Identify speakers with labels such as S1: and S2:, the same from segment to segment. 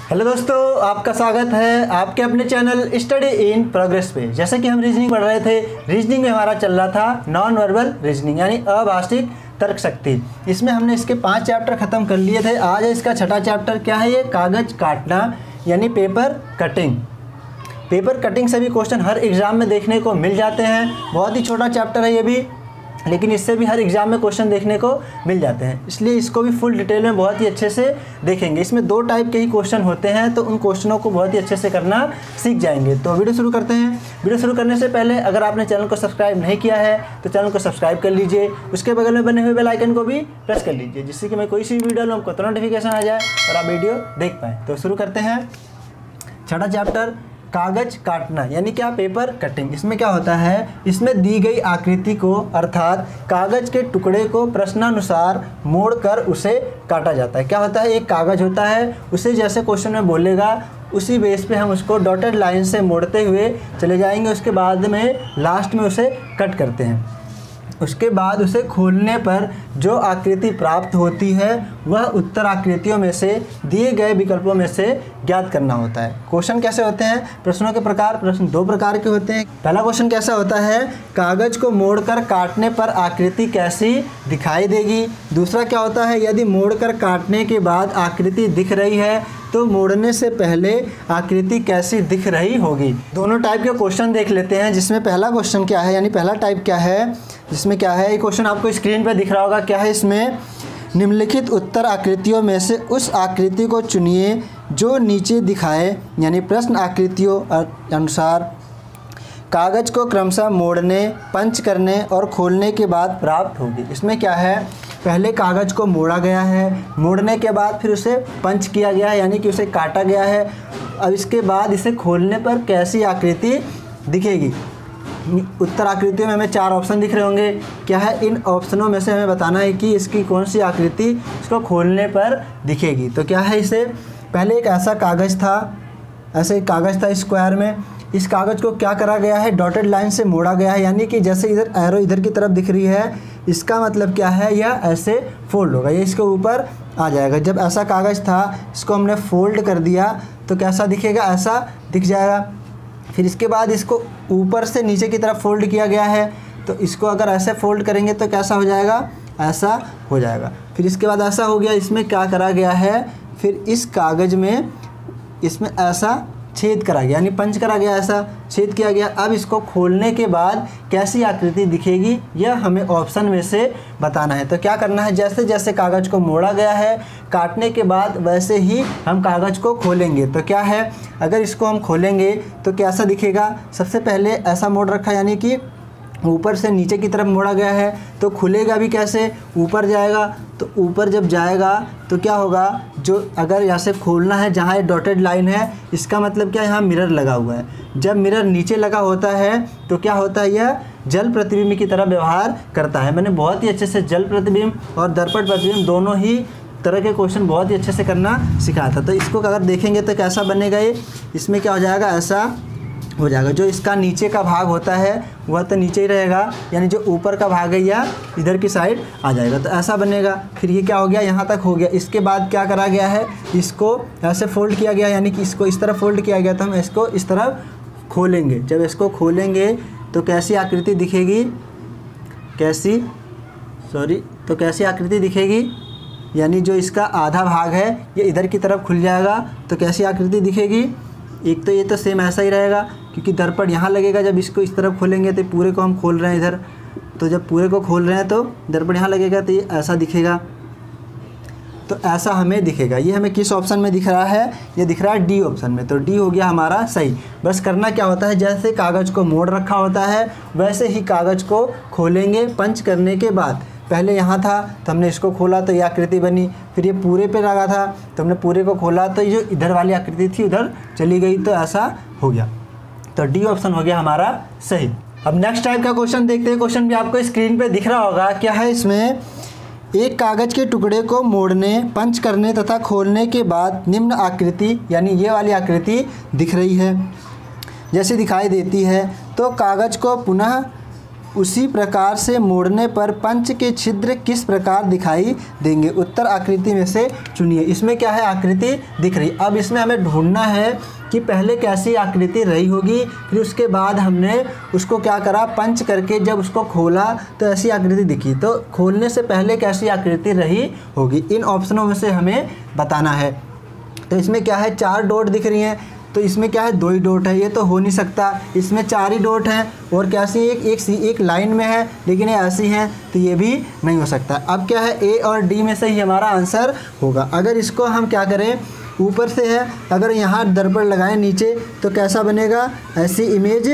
S1: Hello दोस्तों, आपका स्वागत है आपके अपने चैनल स्टडी इन प्रोग्रेस पे। जैसे कि हम रीजनिंग पढ़ रहे थे, रीजनिंग में हमारा चल रहा था नॉन वर्बल रीजनिंग यानी अभाषिक तर्क शक्ति। इसमें हमने इसके 5 चैप्टर ख़त्म कर लिए थे। आज है इसका 6ठा चैप्टर। क्या है ये? कागज़ काटना यानी पेपर कटिंग। पेपर कटिंग से भी क्वेश्चन हर एग्ज़ाम में देखने को मिल जाते हैं। बहुत ही छोटा चैप्टर है ये भी, लेकिन इससे भी हर एग्ज़ाम में क्वेश्चन देखने को मिल जाते हैं, इसलिए इसको भी फुल डिटेल में बहुत ही अच्छे से देखेंगे। इसमें 2 टाइप के ही क्वेश्चन होते हैं, तो उन क्वेश्चनों को बहुत ही अच्छे से करना सीख जाएंगे। तो वीडियो शुरू करते हैं। वीडियो शुरू करने से पहले अगर आपने चैनल को सब्सक्राइब नहीं किया है तो चैनल को सब्सक्राइब कर लीजिए। उसके बगल में बने हुए बेल आइकन को भी प्रेस कर लीजिए, जिससे कि मैं कोई सी वीडियो लूँ आपको तुरंत नोटिफिकेशन आ जाए और आप वीडियो देख पाएँ। तो शुरू करते हैं। 6ठा चैप्टर कागज काटना यानी क्या? Paper cutting. इसमें क्या होता है? इसमें दी गई आकृति को अर्थात कागज के टुकड़े को प्रश्नानुसार मोड़कर उसे काटा जाता है। क्या होता है? एक कागज होता है, उसे जैसे क्वेश्चन में बोलेगा उसी बेस पे हम उसको डॉटेड लाइन से मोड़ते हुए चले जाएंगे। उसके बाद में लास्ट में उसे कट करते हैं। उसके बाद उसे खोलने पर जो आकृति प्राप्त होती है वह उत्तर आकृतियों में से दिए गए विकल्पों में से ज्ञात करना होता है। क्वेश्चन कैसे होते हैं? प्रश्नों के प्रकार। प्रश्न 2 प्रकार के होते हैं। पहला क्वेश्चन कैसा होता है? कागज को मोड़कर काटने पर आकृति कैसी दिखाई देगी। दूसरा क्या होता है? यदि मोड़कर काटने के बाद आकृति दिख रही है तो मोड़ने से पहले आकृति कैसी दिख रही होगी। दोनों टाइप के क्वेश्चन देख लेते हैं, जिसमें पहला क्वेश्चन क्या है यानी पहला टाइप क्या है, जिसमें क्या है? ये क्वेश्चन आपको स्क्रीन पर दिख रहा होगा। क्या है इसमें? निम्नलिखित उत्तर आकृतियों में से उस आकृति को चुनिए जो नीचे दिखाए यानी प्रश्न आकृतियों अनुसार कागज को क्रमशः मोड़ने, पंच करने और खोलने के बाद प्राप्त होगी। इसमें क्या है? पहले कागज़ को मोड़ा गया है, मोड़ने के बाद फिर उसे पंच किया गया है यानी कि उसे काटा गया है। अब इसके बाद इसे खोलने पर कैसी आकृति दिखेगी। उत्तर आकृतियों में हमें 4 ऑप्शन दिख रहे होंगे। क्या है? इन ऑप्शनों में से हमें बताना है कि इसकी कौन सी आकृति इसको खोलने पर दिखेगी। तो क्या है? इसे पहले एक ऐसा कागज़ था, ऐसे एक कागज़ था स्क्वायर में। इस कागज़ को क्या करा गया है? डॉटेड लाइन से मोड़ा गया है, यानी कि जैसे इधर एरो इधर की तरफ दिख रही है, इसका मतलब क्या है? यह ऐसे फोल्ड होगा, ये इसके ऊपर आ जाएगा। जब ऐसा कागज़ था, इसको हमने फोल्ड कर दिया तो कैसा दिखेगा? ऐसा दिख जाएगा। फिर इसके बाद इसको ऊपर से नीचे की तरफ फोल्ड किया गया है, तो इसको अगर ऐसे फोल्ड करेंगे तो कैसा हो जाएगा? ऐसा हो जाएगा। फिर इसके बाद ऐसा हो गया। इसमें क्या करा गया है? फिर इस कागज़ में इसमें ऐसा छेद करा गया यानी पंच करा गया, ऐसा छेद किया गया। अब इसको खोलने के बाद कैसी आकृति दिखेगी यह हमें ऑप्शन में से बताना है। तो क्या करना है? जैसे जैसे कागज़ को मोड़ा गया है काटने के बाद वैसे ही हम कागज़ को खोलेंगे। तो क्या है? अगर इसको हम खोलेंगे तो कैसा दिखेगा? सबसे पहले ऐसा मोड़ रखा यानी कि ऊपर से नीचे की तरफ मोड़ा गया है, तो खुलेगा भी कैसे? ऊपर जाएगा। तो ऊपर जब जाएगा तो क्या होगा? जो अगर यहाँ से खोलना है, जहाँ ये डॉटेड लाइन है, इसका मतलब क्या? यहाँ मिरर लगा हुआ है। जब मिरर नीचे लगा होता है तो क्या होता है? यह जल प्रतिबिंब की तरह व्यवहार करता है। मैंने बहुत ही अच्छे से जल प्रतिबिंब और दर्पण प्रतिबिंब दोनों ही तरह के क्वेश्चन बहुत ही अच्छे से करना सिखाया था। तो इसको अगर देखेंगे तो कैसा बनेगा ये? इसमें क्या हो जाएगा? ऐसा हो जाएगा। जो इसका नीचे का भाग होता है वह तो नीचे ही रहेगा, यानी जो ऊपर का भाग है यह इधर की साइड आ जाएगा। तो ऐसा बनेगा। फिर ये क्या हो गया? यहाँ तक हो गया। इसके बाद क्या करा गया है? इसको ऐसे फोल्ड किया गया यानी कि इसको इस तरफ फोल्ड किया गया। तो हम इसको इस तरफ खोलेंगे। जब इसको खोलेंगे तो कैसी आकृति दिखेगी? तो कैसी आकृति दिखेगी? यानी जो इसका आधा भाग है ये इधर की तरफ खुल जाएगा। तो कैसी आकृति दिखेगी? एक तो ये तो सेम ऐसा ही रहेगा, क्योंकि दर्पण यहाँ लगेगा। जब इसको इस तरफ खोलेंगे तो पूरे को हम खोल रहे हैं इधर, तो जब पूरे को खोल रहे हैं तो दर्पण यहाँ लगेगा, तो ये ऐसा दिखेगा। तो ऐसा हमें दिखेगा। ये हमें किस ऑप्शन में दिख रहा है? ये दिख रहा है डी ऑप्शन में। तो डी हो गया हमारा सही। बस करना क्या होता है? जैसे कागज़ को मोड़ रखा होता है वैसे ही कागज़ को खोलेंगे। पंच करने के बाद पहले यहाँ था तो हमने इसको खोला तो ये आकृति बनी। फिर ये पूरे पे लगा था तो हमने पूरे को खोला तो ये जो इधर वाली आकृति थी उधर चली गई, तो ऐसा हो गया। तो डी ऑप्शन हो गया हमारा सही। अब नेक्स्ट टाइप का क्वेश्चन देखते हैं। क्वेश्चन भी आपको स्क्रीन पे दिख रहा होगा। क्या है इसमें? एक कागज़ के टुकड़े को मोड़ने, पंच करने तथा खोलने के बाद निम्न आकृति यानी ये वाली आकृति दिख रही है, जैसे दिखाई देती है। तो कागज़ को पुनः उसी प्रकार से मोड़ने पर पंच के छिद्र किस प्रकार दिखाई देंगे? उत्तर आकृति में से चुनिए। इसमें क्या है, आकृति दिख रही। अब इसमें हमें ढूंढना है कि पहले कैसी आकृति रही होगी, फिर उसके बाद हमने उसको क्या करा, पंच करके जब उसको खोला तो ऐसी आकृति दिखी। तो खोलने से पहले कैसी आकृति रही होगी, इन ऑप्शनों में से हमें बताना है। तो इसमें क्या है, 4 डॉट दिख रही हैं, तो इसमें क्या है 2 ही डॉट है, ये तो हो नहीं सकता। इसमें 4 ही डॉट हैं और कैसी एक लाइन में है, लेकिन ये ऐसी हैं, तो ये भी नहीं हो सकता। अब क्या है, ए और डी में से ही हमारा आंसर होगा। अगर इसको हम क्या करें, ऊपर से है, अगर यहाँ दर्पण लगाएं नीचे तो कैसा बनेगा, ऐसी इमेज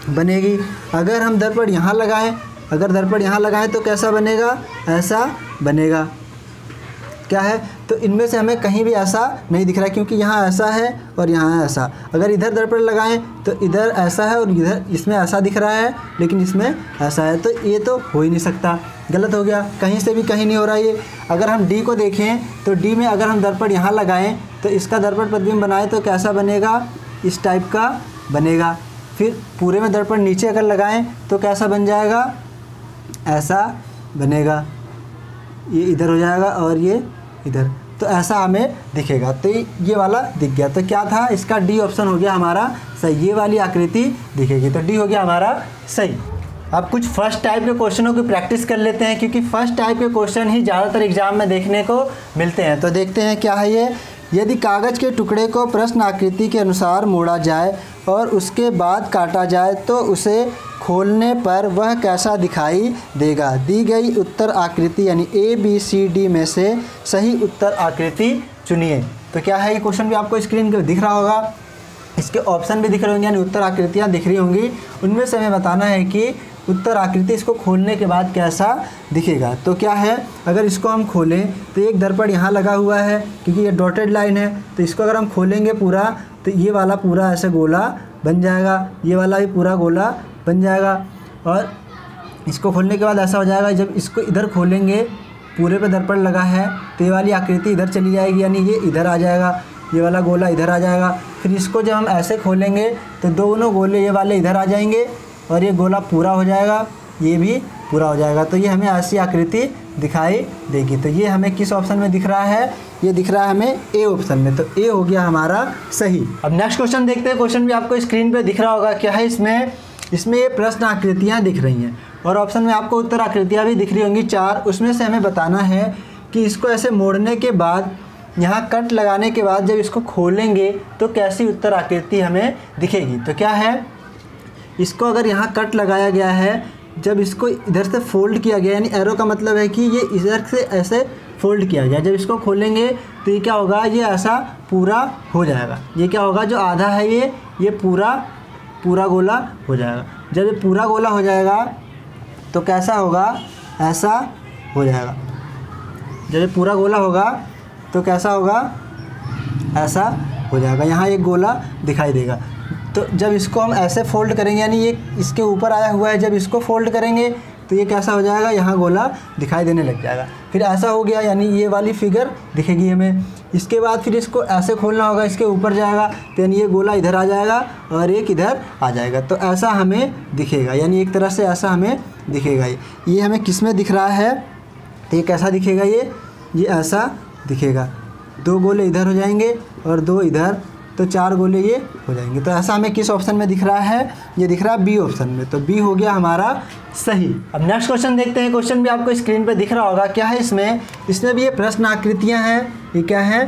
S1: बनेगी। अगर हम दर्पण यहाँ लगाएं, तो कैसा बनेगा, ऐसा बनेगा। क्या है, तो इनमें से हमें कहीं भी ऐसा नहीं दिख रहा है, क्योंकि यहाँ ऐसा है और यहाँ ऐसा। अगर इधर दर्पण लगाएं तो इधर ऐसा है और इधर इसमें ऐसा दिख रहा है, लेकिन इसमें ऐसा है, तो ये तो हो ही नहीं सकता, गलत हो गया, कहीं से भी कहीं नहीं हो रहा ये। अगर हम डी को देखें तो डी में अगर हम दर्पण यहाँ लगाएं तो इसका दर्पण प्रतिबिंब बनाए तो कैसा बनेगा, इस टाइप का बनेगा। फिर पूरे में दर्पण नीचे अगर लगाएं तो कैसा बन जाएगा, ऐसा बनेगा, ये इधर हो जाएगा और ये इधर, तो ऐसा हमें दिखेगा। तो ये वाला दिख गया, तो क्या था, इसका डी ऑप्शन हो गया हमारा सही, ये वाली आकृति दिखेगी, तो डी हो गया हमारा सही। अब कुछ फर्स्ट टाइप के क्वेश्चनों की प्रैक्टिस कर लेते हैं, क्योंकि फर्स्ट टाइप के क्वेश्चन ही ज़्यादातर एग्जाम में देखने को मिलते हैं। तो देखते हैं क्या है ये। यदि कागज़ के टुकड़े को प्रश्न आकृति के अनुसार मोड़ा जाए और उसके बाद काटा जाए तो उसे खोलने पर वह कैसा दिखाई देगा? दी गई उत्तर आकृति यानी ABCD में से सही उत्तर आकृति चुनिए। तो क्या है, ये क्वेश्चन भी आपको स्क्रीन पर दिख रहा होगा, इसके ऑप्शन भी दिख रहे होंगे, यानी उत्तर आकृतियाँ दिख रही होंगी। उनमें से हमें बताना है कि उत्तर आकृति इसको खोलने के बाद कैसा दिखेगा। तो क्या है, अगर इसको हम खोलें तो एक दर्पण यहाँ लगा हुआ है, क्योंकि ये डॉटेड लाइन है, तो इसको अगर हम खोलेंगे पूरा तो ये वाला पूरा ऐसे गोला बन जाएगा, ये वाला भी पूरा गोला बन जाएगा। और इसको खोलने के बाद ऐसा हो जाएगा, जब इसको इधर खोलेंगे, पूरे पे दर्पण लगा है, तो ये वाली आकृति इधर चली जाएगी, यानी ये इधर आ जाएगा, ये वाला गोला इधर आ जाएगा। फिर इसको जब हम ऐसे खोलेंगे तो दोनों गोले ये वाले इधर आ जाएंगे और ये गोला पूरा हो जाएगा, ये भी पूरा हो जाएगा। तो ये हमें ऐसी आकृति दिखाई देगी। तो ये हमें किस ऑप्शन में दिख रहा है, ये दिख रहा है हमें ए ऑप्शन में, तो ए हो गया हमारा सही। अब नेक्स्ट क्वेश्चन देखते हैं। क्वेश्चन भी आपको स्क्रीन पे दिख रहा होगा, क्या है इसमें ये प्रश्न आकृतियाँ दिख रही हैं और ऑप्शन में आपको उत्तर आकृतियाँ भी दिख रही होंगी 4। उसमें से हमें बताना है कि इसको ऐसे मोड़ने के बाद, यहाँ कट लगाने के बाद जब इसको खोलेंगे तो कैसी उत्तर आकृति हमें दिखेगी। तो क्या है, इसको अगर यहाँ कट लगाया गया है, जब इसको इधर से फोल्ड किया गया, यानी एरो का मतलब है कि ये इधर से ऐसे फोल्ड किया गया, जब इसको खोलेंगे तो ये क्या होगा, ये ऐसा पूरा हो जाएगा। ये क्या होगा, जो आधा है ये पूरा गोला हो जाएगा। जब ये पूरा गोला हो जाएगा तो कैसा होगा, ऐसा हो जाएगा। जब ये पूरा गोला होगा तो कैसा होगा, ऐसा हो जाएगा। यहाँ एक गोला दिखाई देगा। तो जब इसको हम ऐसे फोल्ड करेंगे, यानी ये इसके ऊपर आया हुआ है, जब इसको फोल्ड करेंगे तो ये कैसा हो जाएगा, यहाँ गोला दिखाई देने लग जाएगा। फिर ऐसा हो गया, यानी ये वाली फिगर दिखेगी हमें। इसके बाद फिर इसको ऐसे खोलना होगा, इसके ऊपर जाएगा तो यानी ये गोला इधर आ जाएगा और एक इधर आ जाएगा। तो ऐसा हमें दिखेगा, यानी एक तरह से ऐसा हमें दिखेगा। ये हमें किस में दिख रहा है, तो ये कैसा दिखेगा, ये ऐसा दिखेगा। 2 गोले इधर हो जाएंगे और 2 इधर, तो 4 गोले ये हो जाएंगे। तो ऐसा हमें किस ऑप्शन में दिख रहा है, ये दिख रहा है बी ऑप्शन में। तो बी हो गया हमारा सही। अब नेक्स्ट क्वेश्चन देखते हैं। क्वेश्चन भी आपको स्क्रीन पे दिख रहा होगा, क्या है इसमें भी ये प्रश्न आकृतियाँ हैं। ये क्या है,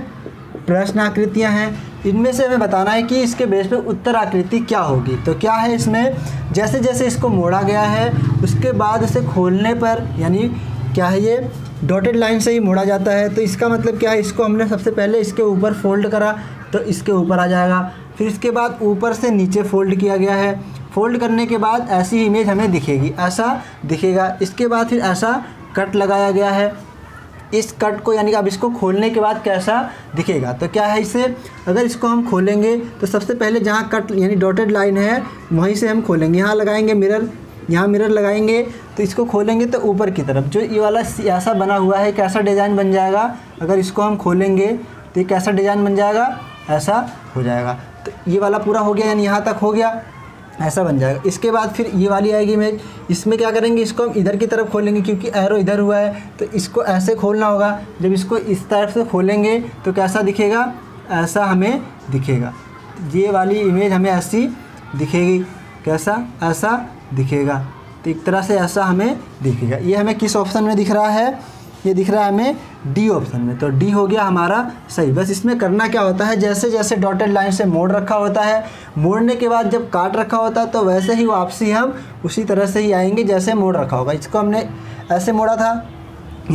S1: प्रश्न आकृतियाँ हैं। इनमें से हमें बताना है कि इसके बेस पे उत्तर आकृति क्या होगी। तो क्या है, इसमें जैसे जैसे इसको मोड़ा गया है उसके बाद इसे खोलने पर, यानी क्या है, ये डॉटेड लाइन से ही मोड़ा जाता है। तो इसका मतलब क्या है, इसको हमने सबसे पहले इसके ऊपर फोल्ड करा तो इसके ऊपर आ जाएगा। फिर इसके बाद ऊपर से नीचे फोल्ड किया गया है। फोल्ड करने के बाद ऐसी इमेज हमें दिखेगी, ऐसा दिखेगा। इसके बाद फिर ऐसा कट लगाया गया है। इस कट को, यानी कि अब इसको खोलने के बाद कैसा दिखेगा। तो क्या है, इसे अगर इसको हम खोलेंगे तो सबसे पहले जहाँ कट यानी डॉटेड लाइन है वहीं से हम खोलेंगे। यहाँ लगाएंगे मिरर, यहाँ मिरर लगाएंगे तो इसको खोलेंगे तो ऊपर की तरफ जो ये वाला ऐसा बना हुआ है, कैसा डिज़ाइन बन जाएगा। अगर इसको हम खोलेंगे तो ये कैसा डिज़ाइन बन जाएगा, ऐसा हो जाएगा। तो ये वाला पूरा हो गया, यानी यहाँ तक हो गया। ऐसा बन जाएगा। इसके बाद फिर ये वाली आएगी इमेज, इसमें क्या करेंगे, इसको हम इधर की तरफ खोलेंगे क्योंकि एरो इधर हुआ है, तो इसको ऐसे खोलना होगा। जब इसको इस तरफ से खोलेंगे तो कैसा दिखेगा, ऐसा हमें दिखेगा। ये वाली इमेज हमें ऐसी दिखेगी, कैसा, ऐसा दिखेगा। तो एक तरह से ऐसा हमें दिखेगा। ये हमें किस ऑप्शन में दिख रहा है, ये दिख रहा है हमें डी ऑप्शन में। तो डी हो गया हमारा सही। बस इसमें करना क्या होता है, जैसे जैसे डॉटेड लाइन से मोड़ रखा होता है, मोड़ने के बाद जब काट रखा होता है तो वैसे ही वापसी हम उसी तरह से ही आएंगे जैसे मोड़ रखा होगा। इसको हमने ऐसे मोड़ा था,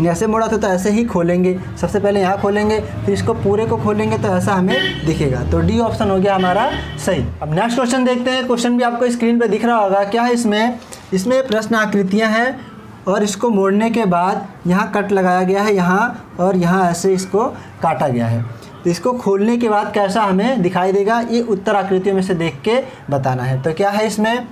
S1: ऐसे मोड़ा था, तो ऐसे ही खोलेंगे। सबसे पहले यहाँ खोलेंगे, फिर इसको पूरे को खोलेंगे तो ऐसा हमें दिखेगा। तो डी ऑप्शन हो गया हमारा सही। अब नेक्स्ट क्वेश्चन देखते हैं। क्वेश्चन भी आपको स्क्रीन पे दिख रहा होगा। क्या है इसमें प्रश्न आकृतियाँ हैं और इसको मोड़ने के बाद यहाँ कट लगाया गया है, यहाँ और यहाँ ऐसे इसको काटा गया है। तो इसको खोलने के बाद कैसा हमें दिखाई देगा, ये उत्तर आकृतियों में से देख के बताना है। तो क्या है इसमें,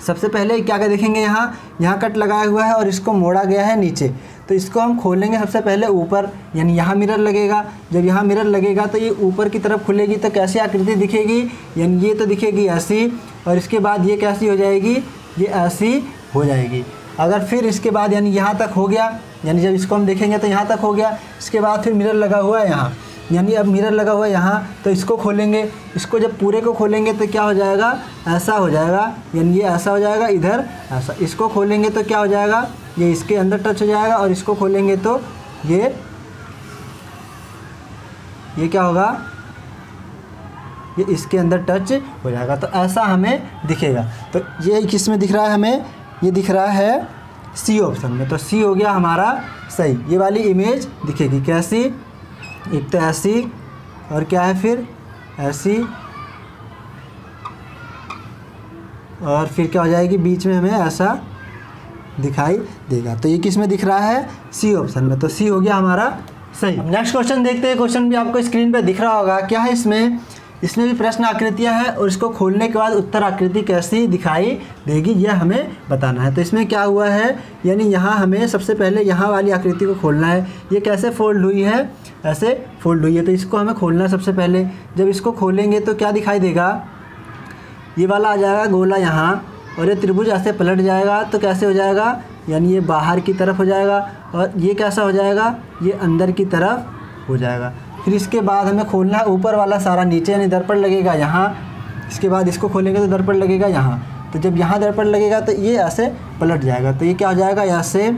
S1: सबसे पहले क्या क्या देखेंगे, यहाँ कट लगाया हुआ है और इसको मोड़ा गया है नीचे। तो इसको हम खोलेंगे सबसे पहले ऊपर, यानी यहाँ मिरर लगेगा। जब यहाँ मिरर लगेगा तो ये ऊपर की तरफ खुलेगी, तो कैसी आकृति दिखेगी, यानी ये तो दिखेगी ऐसी, और इसके बाद ये कैसी हो जाएगी, ये ऐसी हो जाएगी। अगर फिर इसके बाद यानी यहाँ तक हो गया, यानी जब इसको हम देखेंगे तो यहाँ तक हो गया। इसके बाद फिर मिरर लगा हुआ है यहाँ, यानी अब मिरर लगा हुआ है यहाँ, तो इसको खोलेंगे। इसको जब पूरे को खोलेंगे तो क्या हो जाएगा, ऐसा हो जाएगा, यानी ये ऐसा हो जाएगा, इधर ऐसा। इसको खोलेंगे तो क्या हो जाएगा, ये इसके अंदर टच हो जाएगा, और इसको खोलेंगे तो ये क्या होगा, ये इसके अंदर टच हो जाएगा। तो ऐसा हमें दिखेगा। तो ये किस में दिख रहा है हमें, ये दिख रहा है सी ऑप्शन में। तो सी हो गया हमारा सही। ये वाली इमेज दिखेगी कैसी, एक तो ऐसी, और क्या है फिर ऐसी, और फिर क्या हो जाएगी, बीच में हमें ऐसा दिखाई देगा। तो ये किस में दिख रहा है, सी ऑप्शन में। तो सी हो गया हमारा सही। नेक्स्ट क्वेश्चन देखते हैं। क्वेश्चन भी आपको स्क्रीन पे दिख रहा होगा। क्या है इसमें भी प्रश्न आकृतियां हैं और इसको खोलने के बाद उत्तर आकृति कैसी दिखाई देगी, यह हमें बताना है। तो इसमें क्या हुआ है, यानी यहाँ हमें सबसे पहले यहाँ वाली आकृति को खोलना है। ये कैसे फोल्ड हुई है, ऐसे फोल्ड हुई है, तो इसको हमें खोलना है सबसे पहले। जब इसको खोलेंगे तो क्या दिखाई देगा, ये वाला आ जाएगा गोला यहाँ, और ये त्रिभुज ऐसे पलट जाएगा। तो कैसे हो जाएगा, यानी ये बाहर की तरफ हो जाएगा, और ये कैसा हो जाएगा, ये अंदर की तरफ हो जाएगा। फिर इसके बाद हमें खोलना है ऊपर वाला सारा नीचे, यानी दर्पण लगेगा यहाँ। इसके बाद इसको खोलेंगे तो दर्पण लगेगा यहाँ। तो जब यहाँ दर्पण लगेगा तो ये ऐसे पलट जाएगा। तो ये क्या हो जाएगा, ऐसे,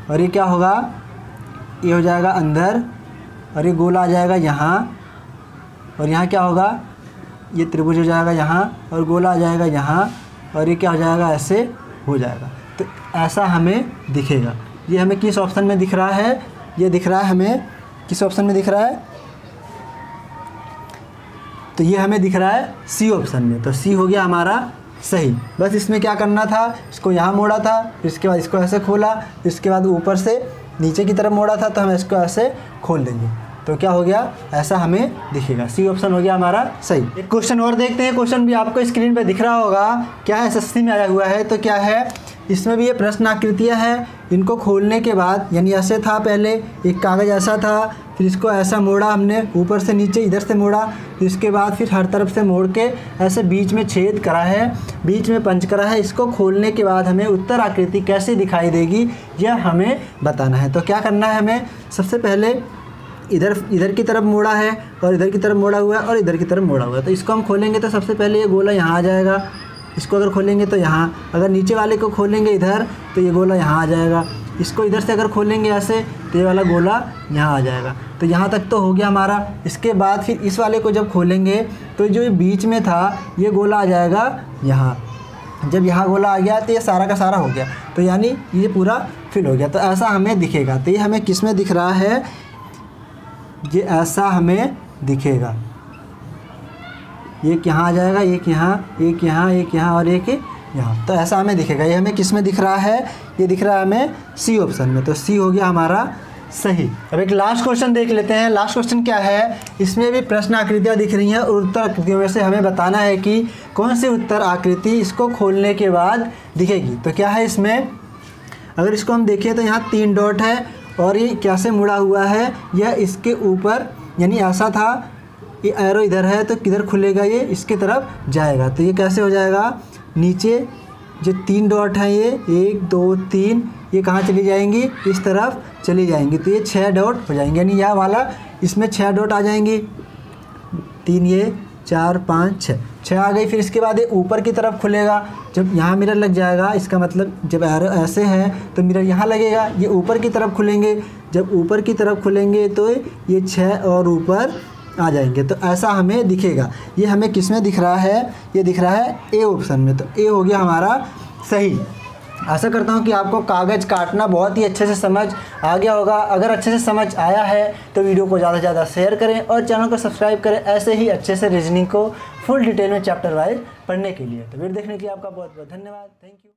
S1: और ये क्या होगा, ये हो जाएगा अंदर, और ये गोला आ जाएगा यहाँ, और यहाँ क्या होगा, ये त्रिभुज हो जाएगा यहाँ, और गोला आ जाएगा यहाँ, और ये क्या हो जाएगा, ऐसे हो जाएगा। तो ऐसा हमें दिखेगा। ये हमें किस ऑप्शन में दिख रहा है, ये दिख रहा है हमें किस ऑप्शन में दिख रहा है, तो ये हमें दिख रहा है सी ऑप्शन में। तो सी हो गया हमारा सही। बस इसमें क्या करना था, इसको यहाँ मोड़ा था, फिर इसके बाद इसको ऐसे खोला, फिर इसके बाद ऊपर से नीचे की तरफ मोड़ा था, तो हम इसको ऐसे खोल देंगे। तो क्या हो गया, ऐसा हमें दिखेगा। सी ऑप्शन हो गया हमारा सही। एक क्वेश्चन और देखते हैं। क्वेश्चन भी आपको स्क्रीन पे दिख रहा होगा। क्या है, एसएससी में आया हुआ है। तो क्या है, इसमें भी ये प्रश्न आकृतियाँ हैं। इनको खोलने के बाद, यानी ऐसे था पहले, एक कागज़ ऐसा था, फिर इसको ऐसा मोड़ा हमने, ऊपर से नीचे इधर से मोड़ा, फिर इसके बाद फिर हर तरफ से मोड़ के ऐसे बीच में छेद करा है, बीच में पंच करा है। इसको खोलने के बाद हमें उत्तर आकृति कैसे दिखाई देगी, यह हमें बताना है। तो क्या करना है हमें, सबसे पहले इधर की तरफ मोड़ा है, और इधर की तरफ मोड़ा हुआ है, और इधर की तरफ मोड़ा हुआ है। तो इसको हम खोलेंगे तो सबसे पहले ये गोला यहाँ आ जाएगा। इसको अगर खोलेंगे तो यहाँ, अगर नीचे वाले को खोलेंगे इधर तो ये गोला यहाँ आ जाएगा। इसको इधर से अगर खोलेंगे ऐसे तो ये वाला गोला यहाँ आ जाएगा। तो यहाँ तक तो हो गया हमारा। इसके बाद फिर इस वाले को जब खोलेंगे तो जो बीच में था ये गोला आ जाएगा यहाँ। जब यहाँ गोला आ गया तो ये सारा का सारा हो गया, तो यानी ये पूरा फिल हो गया। तो ऐसा हमें दिखेगा। तो ये हमें किस में दिख रहा है, ये ऐसा हमें दिखेगा। एक यहाँ आ जाएगा, एक यहाँ, एक यहाँ, एक यहाँ, और एक यहाँ। तो ऐसा हमें दिखेगा। ये हमें किस में दिख रहा है, ये दिख रहा है हमें सी ऑप्शन में। तो सी हो गया हमारा सही। अब एक लास्ट क्वेश्चन देख लेते हैं। लास्ट क्वेश्चन क्या है, इसमें भी प्रश्न आकृतियाँ दिख रही हैं, और उत्तर आकृतियों में से हमें बताना है कि कौन सी उत्तर आकृति इसको खोलने के बाद दिखेगी। तो क्या है इसमें, अगर इसको हम देखें तो यहाँ 3 डॉट है, और ये कैसे मुड़ा हुआ है, यह इसके ऊपर, यानी ऐसा था, ये एरो इधर है तो किधर खुलेगा, ये इसके तरफ जाएगा। तो ये कैसे हो जाएगा, नीचे जो 3 डॉट हैं ये 1 2 3 ये कहाँ चली जाएंगी, इस तरफ चली जाएंगी, तो ये 6 डॉट हो जाएंगे, यानी यह वाला इसमें 6 डॉट आ जाएंगी। 3 ये 4 5 6 आ गई। फिर इसके बाद ये ऊपर की तरफ खुलेगा, जब यहाँ मिरर लग जाएगा इसका मतलब जब एरो ऐसे है तो मिरर यहाँ लगेगा, ये ऊपर की तरफ खुलेंगे, जब ऊपर की तरफ खुलेंगे तो ये 6 और ऊपर आ जाएंगे, तो ऐसा हमें दिखेगा। ये हमें किस में दिख रहा है, ये दिख रहा है ए ऑप्शन में, तो ए हो गया हमारा सही। आशा करता हूँ कि आपको कागज़ काटना बहुत ही अच्छे से समझ आ गया होगा। अगर अच्छे से समझ आया है तो वीडियो को ज़्यादा से ज़्यादा शेयर करें और चैनल को सब्सक्राइब करें ऐसे ही अच्छे से रीजनिंग को फुल डिटेल में चैप्टर वाइज पढ़ने के लिए। तो वीडियो देखने के लिए आपका बहुत बहुत धन्यवाद। Thank you.